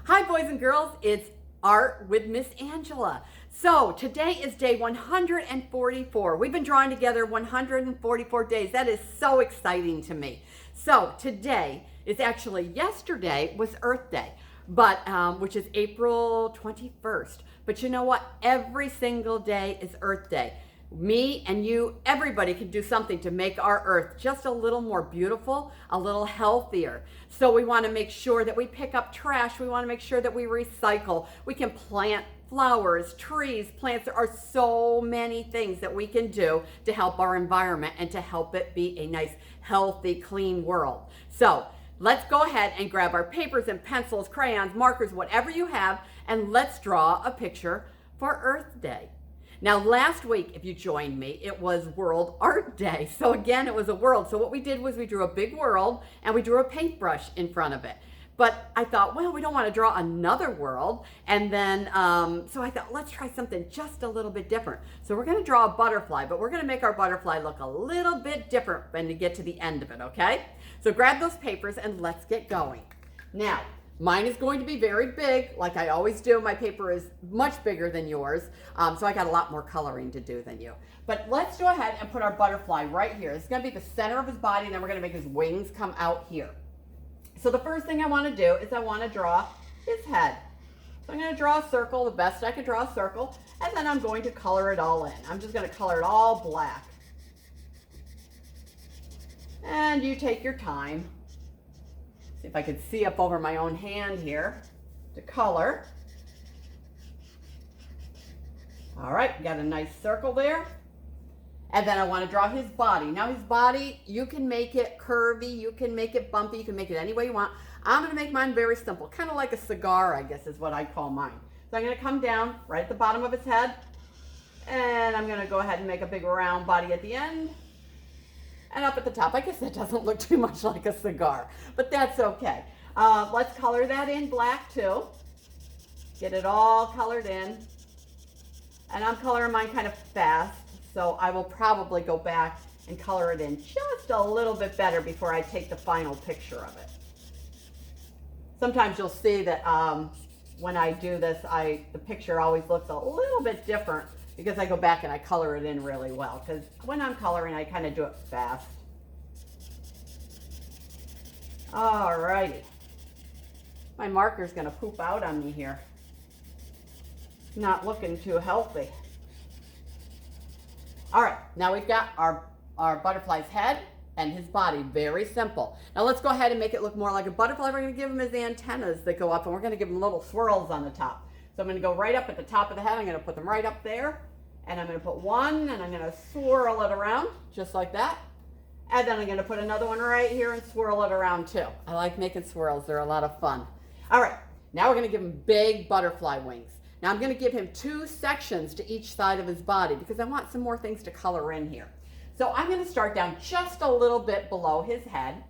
Hi, boys and girls. It's Art with Miss Angela. So today is day 144. We've been drawing together 144 days. That is so exciting to me. So today is actually, yesterday was Earth Day, but which is April 21st. But you know what? Every single day is Earth Day. Me and you, everybody can do something to make our earth just a little more beautiful, a little healthier. So we want to make sure that we pick up trash. We want to make sure that we recycle. We can plant flowers, trees, plants. There are so many things that we can do to help our environment and to help it be a nice, healthy, clean world. So let's go ahead and grab our papers and pencils, crayons, markers, whatever you have, and let's draw a picture for Earth Day. Now, last week, if you joined me, it was World Art Day. So again, it was a world. So what we did was we drew a big world and we drew a paintbrush in front of it. But I thought, well, we don't want to draw another world. And then, so I thought, let's try something just a little bit different. So we're going to draw a butterfly, but we're going to make our butterfly look a little bit different when we get to the end of it, okay? So grab those papers and let's get going. Now, mine is going to be very big, like I always do. My paper is much bigger than yours, so I got a lot more coloring to do than you. But let's go ahead and put our butterfly right here. It's going to be the center of his body, and then we're going to make his wings come out here. So the first thing I want to do is I want to draw his head. So I'm going to draw a circle, the best I can draw a circle, and then I'm going to color it all in. I'm just going to color it all black. And you take your time. See if I can see up over my own hand here to color. All right, got a nice circle there. And then I want to draw his body. Now his body, you can make it curvy, you can make it bumpy, you can make it any way you want. I'm going to make mine very simple, kind of like a cigar, I guess is what I call mine. So I'm going to come down right at the bottom of his head, and I'm going to go ahead and make a big round body at the end. And up at the top. I guess that doesn't look too much like a cigar, but that's okay. Let's color that in black too. Get it all colored in. And I'm coloring mine kind of fast, so I will probably go back and color it in just a little bit better before I take the final picture of it. Sometimes you'll see that when I do this, the picture always looks a little bit different because I go back and I color it in really well. Because when I'm coloring, I kind of do it fast. Alrighty. My marker's gonna poop out on me here. Not looking too healthy. All right, now we've got our butterfly's head and his body, very simple. Now let's go ahead and make it look more like a butterfly. We're gonna give him his antennas that go up, and we're gonna give him little swirls on the top. So I'm going to go right up at the top of the head. I'm going to put them right up there. And I'm going to put one, and I'm going to swirl it around, just like that. And then I'm going to put another one right here and swirl it around too. I like making swirls. They're a lot of fun. All right, now we're going to give him big butterfly wings. Now I'm going to give him 2 sections to each side of his body because I want some more things to color in here. So I'm going to start down just a little bit below his head,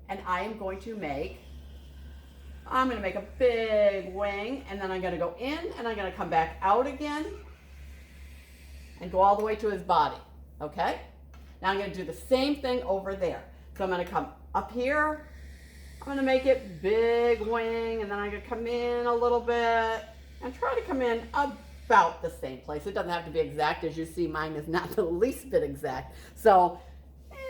and I am going to make a big wing, and then I'm going to go in, and I'm going to come back out again and go all the way to his body, okay? Now I'm going to do the same thing over there. So I'm going to come up here, I'm going to make it big wing, and then I'm going to come in a little bit and try to come in about the same place. It doesn't have to be exact. As you see, mine is not the least bit exact. So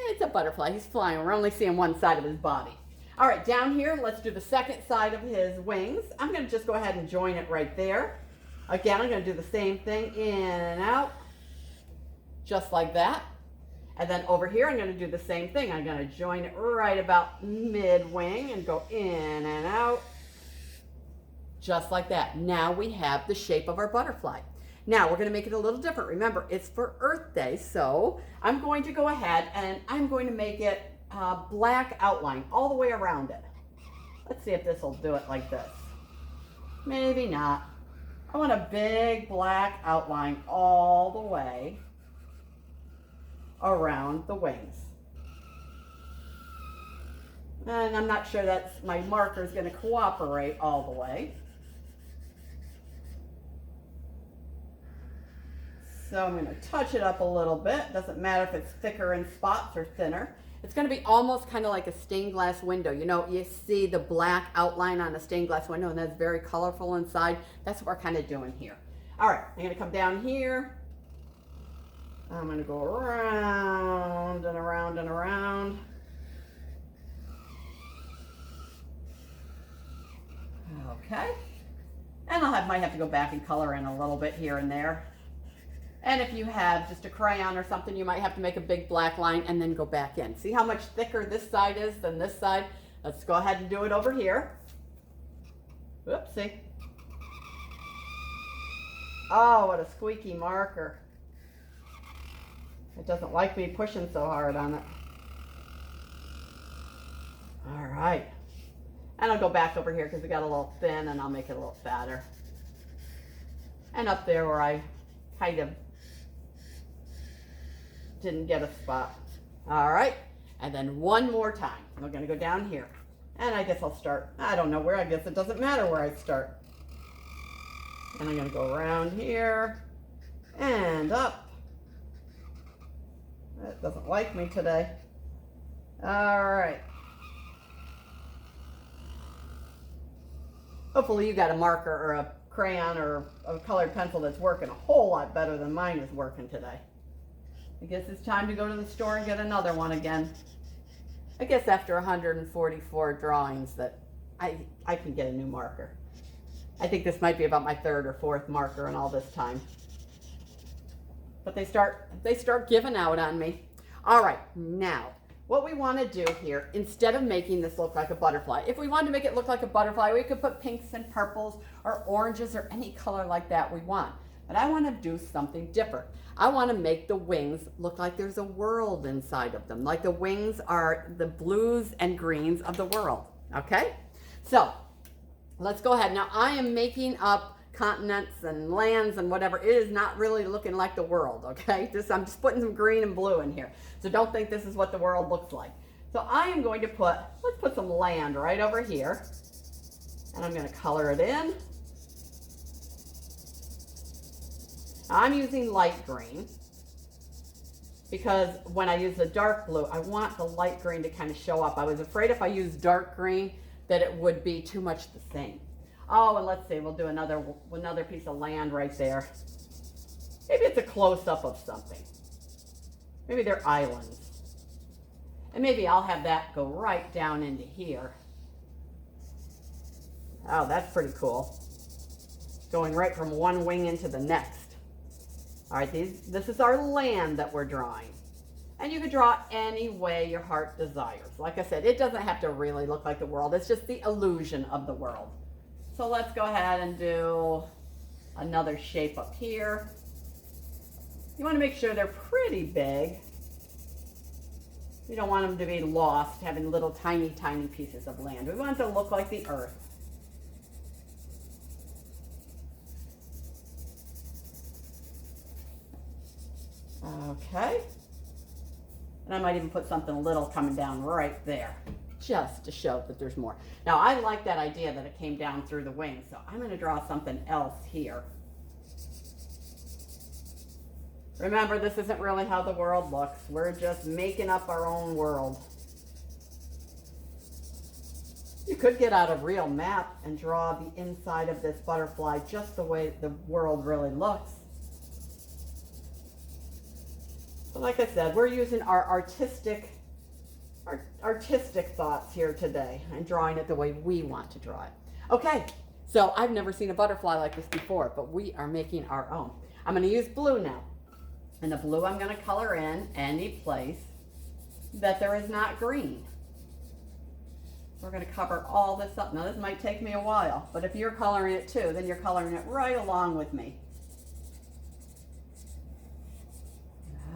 it's a butterfly. He's flying. We're only seeing one side of his body. All right, down here, let's do the second side of his wings. I'm going to just go ahead and join it right there. Again, I'm going to do the same thing, in and out, just like that. And then over here, I'm going to do the same thing. I'm going to join it right about mid-wing and go in and out, just like that. Now we have the shape of our butterfly. Now we're going to make it a little different. Remember, it's for Earth Day, so I'm going to go ahead and I'm going to make it black outline all the way around it. Let's see if this will do it like this. Maybe not. I want a big black outline all the way around the wings. And I'm not sure that my marker is going to cooperate all the way. So I'm going to touch it up a little bit. Doesn't matter if it's thicker in spots or thinner. It's going to be almost kind of like a stained glass window. You know, you see the black outline on a stained glass window, and that's very colorful inside. That's what we're kind of doing here. All right, I'm going to come down here. I'm going to go around and around and around. Okay. And might have to go back and color in a little bit here and there. And if you have just a crayon or something, you might have to make a big black line and then go back in. See how much thicker this side is than this side? Let's go ahead and do it over here. Whoopsie. Oh, what a squeaky marker. It doesn't like me pushing so hard on it. All right. And I'll go back over here because it got a little thin, and I'll make it a little fatter. And up there where I kind of didn't get a spot. All right. And then one more time. We're going to go down here. And I guess I'll start, I don't know where, I guess it doesn't matter where I start. And I'm going to go around here and up. It doesn't like me today. All right. Hopefully you got a marker or a crayon or a colored pencil that's working a whole lot better than mine is working today. I guess it's time to go to the store and get another one again. I guess after 144 drawings that I can get a new marker. I think this might be about my third or fourth marker in all this time. But they start giving out on me. All right, now what we want to do here, instead of making this look like a butterfly, if we wanted to make it look like a butterfly, we could put pinks and purples or oranges or any color like that we want. But I want to do something different. I want to make the wings look like there's a world inside of them, like the wings are the blues and greens of the world, okay? So let's go ahead. Now I am making up continents and lands and whatever. It is not really looking like the world, okay? I'm just putting some green and blue in here. So don't think this is what the world looks like. So I am going to let's put some land right over here. And I'm going to color it in. I'm using light green because when I use the dark blue, I want the light green to kind of show up. I was afraid if I use dark green that it would be too much the same. Oh, and let's see, we'll do another piece of land right there. Maybe it's a close-up of something. Maybe they're islands. And maybe I'll have that go right down into here. Oh, that's pretty cool. Going right from one wing into the next. All right, this is our land that we're drawing. And you can draw any way your heart desires. Like I said, it doesn't have to really look like the world. It's just the illusion of the world. So let's go ahead and do another shape up here. You want to make sure they're pretty big. You don't want them to be lost, having little tiny, tiny pieces of land. We want it to look like the earth. Okay. And I might even put something little coming down right there, just to show that there's more. Now, I like that idea that it came down through the wings, so I'm going to draw something else here. Remember, this isn't really how the world looks. We're just making up our own world. You could get out a real map and draw the inside of this butterfly just the way the world really looks. But like I said, we're using our artistic thoughts here today and drawing it the way we want to draw it. Okay, so I've never seen a butterfly like this before, but we are making our own. I'm going to use blue now. And the blue I'm going to color in any place that there is not green. We're going to cover all this up. Now this might take me a while, but if you're coloring it too, then you're coloring it right along with me.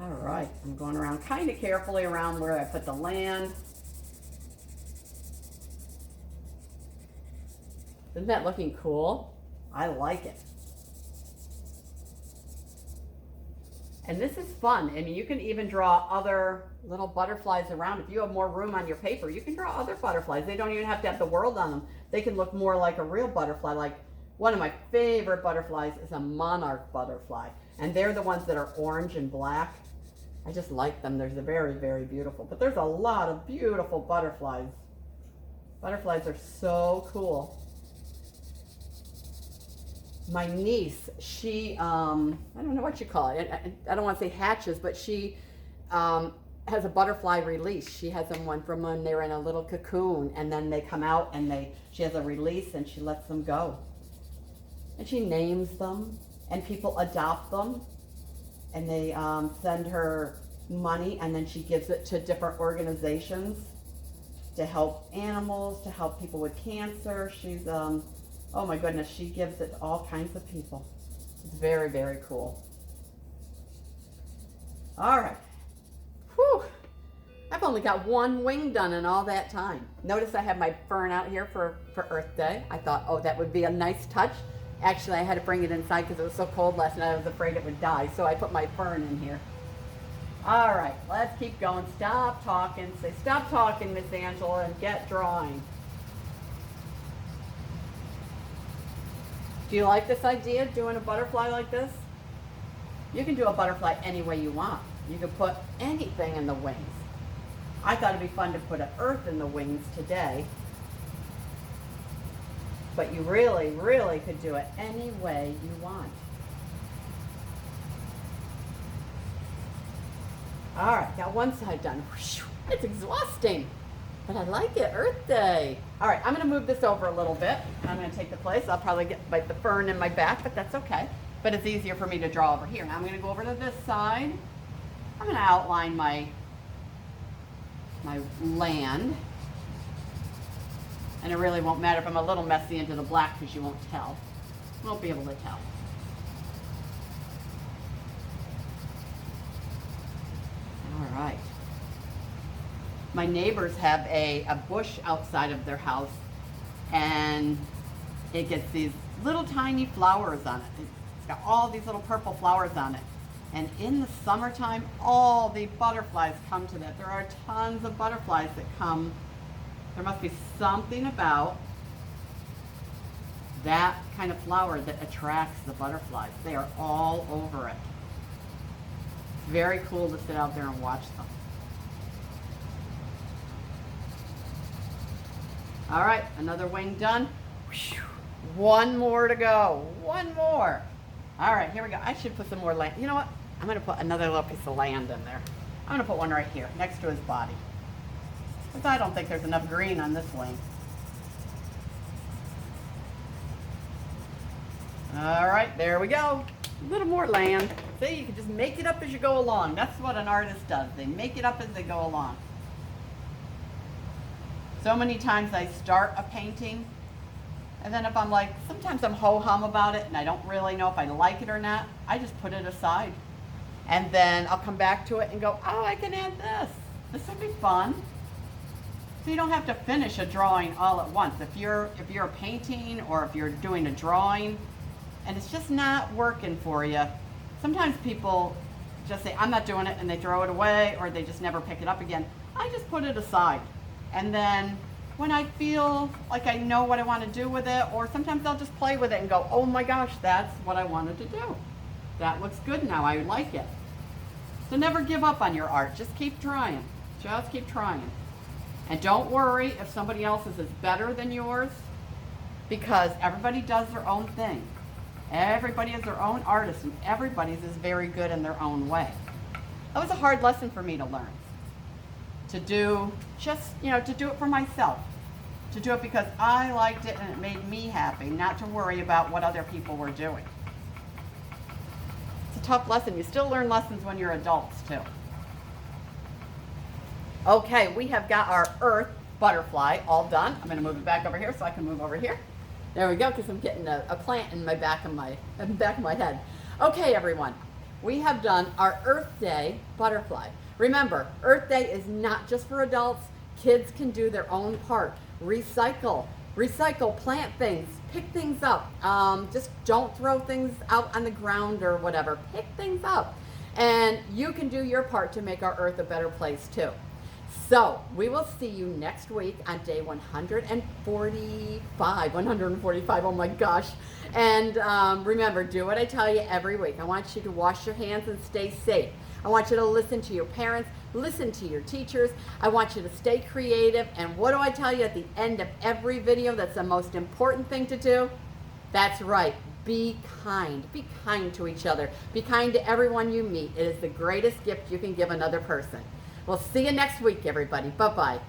All right, I'm going around kind of carefully around where I put the land. Isn't that looking cool? I like it. And this is fun. I mean, you can even draw other little butterflies around. If you have more room on your paper, you can draw other butterflies. They don't even have to have the world on them. They can look more like a real butterfly. Like one of my favorite butterflies is a monarch butterfly. And they're the ones that are orange and black. I just like them. They're very, very beautiful. But there's a lot of beautiful butterflies. Butterflies are so cool. My niece, she, I don't know what you call it. I don't want to say hatches, but she has a butterfly release. She has them from when they're in a little cocoon, and then they come out and she has a release and she lets them go. And she names them, and people adopt them, and they send her money, and then she gives it to different organizations to help animals, to help people with cancer. She's, oh my goodness, she gives it to all kinds of people. It's very, very cool. All right. Whew. I've only got one wing done in all that time. Notice I have my fern out here for Earth Day. I thought, oh, that would be a nice touch. Actually, I had to bring it inside because it was so cold last night. I was afraid it would die, so I put my fern in here. All right, let's keep going. Stop talking. Say, stop talking, Miss Angela, and get drawing. Do you like this idea, doing a butterfly like this? You can do a butterfly any way you want. You can put anything in the wings. I thought it'd be fun to put an earth in the wings today. But you really, really could do it any way you want. All right, got one side done. It's exhausting, but I like it, Earth Day. All right, I'm gonna move this over a little bit. I'm gonna take the place. I'll probably get the fern in my back, but that's okay. But it's easier for me to draw over here. Now I'm gonna go over to this side. I'm gonna outline my land. And it really won't matter if I'm a little messy into the black because you won't tell. You won't be able to tell. All right. My neighbors have a bush outside of their house, and it gets these little tiny flowers on it. It's got all these little purple flowers on it. And in the summertime, all the butterflies come to that. There are tons of butterflies that come. There must be something about that kind of flower that attracts the butterflies. They are all over it. It's very cool to sit out there and watch them. All right, another wing done. One more to go. One more. All right, here we go. I should put some more land. You know what? I'm going to put another little piece of land in there. I'm going to put one right here next to his body. Because I don't think there's enough green on this wing. All right, there we go. A little more land. See, you can just make it up as you go along. That's what an artist does. They make it up as they go along. So many times I start a painting, and then if I'm like, sometimes I'm ho-hum about it and I don't really know if I like it or not, I just put it aside. And then I'll come back to it and go, oh, I can add this. This would be fun. So you don't have to finish a drawing all at once. If you're painting or if you're doing a drawing and it's just not working for you, sometimes people just say, I'm not doing it, and they throw it away or they just never pick it up again. I just put it aside. And then when I feel like I know what I want to do with it, or sometimes I'll just play with it and go, oh my gosh, that's what I wanted to do. That looks good now, I like it. So never give up on your art, just keep trying. Just keep trying. And don't worry if somebody else's is better than yours, because everybody does their own thing. Everybody is their own artist, and everybody's is very good in their own way. That was a hard lesson for me to learn. To do to do it for myself. To do it because I liked it and it made me happy, not to worry about what other people were doing. It's a tough lesson. You still learn lessons when you're adults too. Okay, we have got our earth butterfly all done. I'm going to move it back over here so I can move over here. There we go, because I'm getting a plant in my back of my head. Okay, everyone, we have done our Earth Day butterfly. Remember, Earth Day is not just for adults. Kids can do their own part. Recycle, plant things, pick things up. Just don't throw things out on the ground or whatever. Pick things up. And you can do your part to make our Earth a better place too. So we will see you next week on day 145, oh my gosh. And remember, do what I tell you every week. I want you to wash your hands and stay safe. I want you to listen to your parents, listen to your teachers. I want you to stay creative. And what do I tell you at the end of every video? That's the most important thing to do. That's right. Be kind. Be kind to each other. Be kind to everyone you meet. It is the greatest gift you can give another person. We'll see you next week, everybody. Bye-bye.